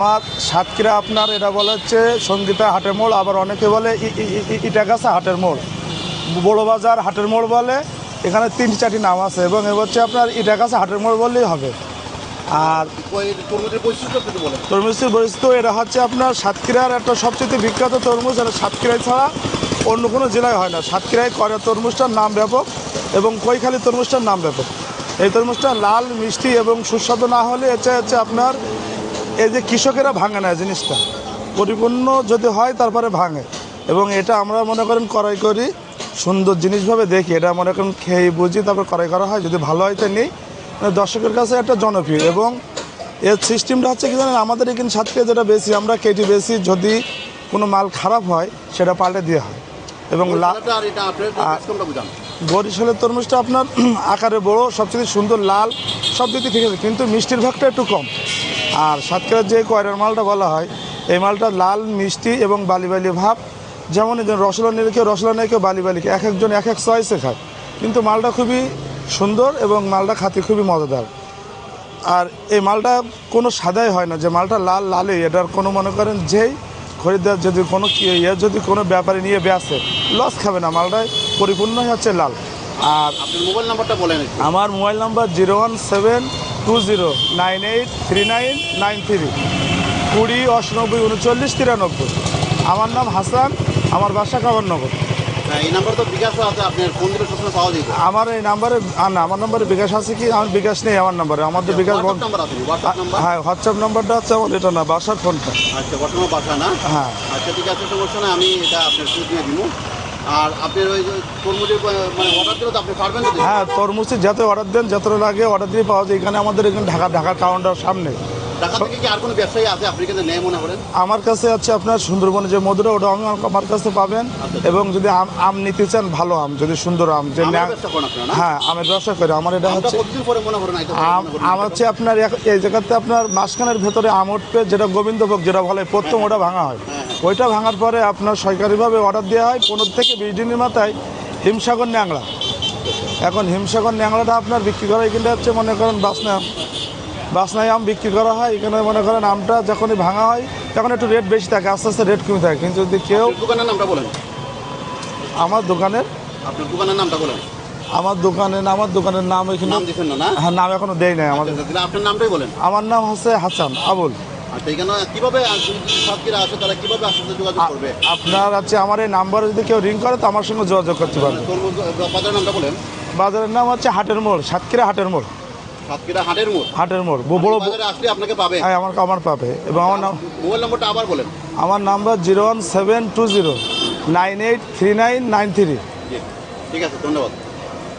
আমার সাতক্ষীরা আপনার এটা বলা হচ্ছে সঙ্গীতা হাটের মোড়, আবার অনেকে বলে ইটাগাছা হাটের মোড়, বড় বাজার হাটের মোড় বলে। এখানে 3-4টি নাম আছে এবং এ হচ্ছে আপনার ইটাগাছা হাটের মোড় বললেই হবে। আর তরমুজের বৈশিষ্ট্য এটা হচ্ছে আপনার সাতক্ষীরার একটা সবচেয়ে বিখ্যাত তরমুজ। এটা সাতক্ষীরায় ছাড়া অন্য কোনো জেলায় হয় না। সাতক্ষীরায় কয়রা তরমুজটার নাম ব্যাপক এবং কৈখালী তরমুজটার নাম ব্যাপক। এই তরমুজটা লাল, মিষ্টি এবং সুস্বাদু না হলে এটা হচ্ছে আপনার এই যে কৃষকেরা ভাঙে না জিনিসটা, পরিপূর্ণ যদি হয় তারপরে ভাঙে। এবং এটা আমরা মনে করেন ক্রয় করি সুন্দর জিনিসভাবে দেখি, এটা মনে করেন খেয়ে বুঝি তারপর ক্রয় করা হয়। যদি ভালো হয় তো নেই, দর্শকের কাছে একটা জনপ্রিয়। এবং এর সিস্টেমটা হচ্ছে কি জানেন, আমাদের এখানে সাতক্ষীরা যেটা বেশি আমরা কেটি বেশি, যদি কোনো মাল খারাপ হয় সেটা পাল্টে দেওয়া হয়। এবং বরিশালের তরমুজটা আপনার আকারে বড়, সবচেয়ে সুন্দর, লাল, সব দিকে ঠিক আছে, কিন্তু মিষ্টির ভাগটা একটু কম। আর সাতক্ষীরার যে কয়রার মালটা বলা হয়, এই মালটা লাল, মিষ্টি এবং বালি বালি ভাব। যেমন রসলা নিলে কেউ রসলা নেয়, কেউ বালি বালিকে, এক একজন এক এক চয়েসে খায়, কিন্তু মালটা খুবই সুন্দর এবং মালটা খাতে খুবই মজাদার। আর এই মালটা কোনো সাদাই হয় না, যে মালটা লাল লালে, এটার কোনো মনে করেন যেই খরিদ্দার যদি কোনো যদি কোনো ব্যাপারে নিয়ে বেচে লস খাবে না, মালটাই পরিপূর্ণই হচ্ছে লাল। আর আপনার মোবাইল নাম্বারটা বলেন। আমার মোবাইল নাম্বার 01720393993, 20893939। আমার নাম হাসান, আমার বাসা কামারনগর। এই নাম্বার তো বিকাশও আছে, আপনার ফোন দিলে সবসময় পাওয়া যাবে। আমার এই নাম্বারে না, আমার নাম্বারে বিকাশ আছে কি? আমার বিকাশ নেই আমার নাম্বারে, আমাদের বিকাশ নাম্বার আছে। হ্যাঁ, হোয়াটসঅ্যাপ নাম্বারটা আছে আমার, এটা না বাসার ফোনটা। আচ্ছা, বর্তমান বাসা না? হ্যাঁ আচ্ছা, ঠিক আছে, সমস্যা না, আমি এটা আপনার সুদ নিয়ে দিব। আর আপনার ওই তরমুজের মানে অর্ডার দিলে তো আপনি পারবেন তো? হ্যাঁ, তরমুজে যত অর্ডার দেন, যত লাগে অর্ডার দিয়ে পাওয়া যায়। এখানে আমাদের এখানে ঢাকার কাউন্টার সামনে। ঢাকা থেকে কি আর কোনো ব্যবসায়ী আছে আপনি কিন্তু নেই মনে করেন? আমার কাছে আছে আপনার সুন্দরবনে যে মধুরা, ওটা আমার কাছে পাবেন। এবং যদি আম নিতে চান, ভালো আম, যদি সুন্দর আম, যে হ্যাঁ আমের ব্যবসা করে। আমার এটা হচ্ছে আম হচ্ছে আপনার এই জায়গাতে আপনার মাঝখানের ভেতরে আম উঠবে, যেটা গোবিন্দভোগ যেটা বলে, প্রথম ওটা ভাঙা হয়। ওইটা ভাঙার পরে আপনার সরকারিভাবে অর্ডার দেওয়া হয় 15 থেকে 20 দিনের মাথায় হিমসাগর ন্যাংলা। এখন হিমসাগর ন্যাংলাটা আপনার বিক্রি করা এখানটা হচ্ছে মনে করেন বাসনায় আম বিক্রি করা হয়। এখানে মনে করেন আমটা যখনই ভাঙা হয় তখন একটু রেট বেশি থাকে, আস্তে আস্তে রেট কমে থাকে। কিন্তু যদি কেউ দোকানের নামটা বলেন। আমার দোকানের নামটা বলেন। আমার দোকানের নাম এখানে হ্যাঁ, নাম এখনো দেই নাই আমাদের। আপনার নামটাই বলেন। আমার নাম হচ্ছে হাসান আবুল। আপনার আছে আমার এই নাম্বারে যদি কেউ রিং করে তো আমার সঙ্গে যোগাযোগ করতে পারবে। বাজারের নাম হচ্ছে হাটের মোড়, সাতক্ষীরা হাটের মোড়। হাটের মোড় বড় আপনাকে পাবে। হ্যাঁ, আমার পাবে। এবং আমার নাম, মোবাইল নাম্বারটা আবার বলেন। আমার নাম্বার 01720983993। ঠিক আছে, ধন্যবাদ।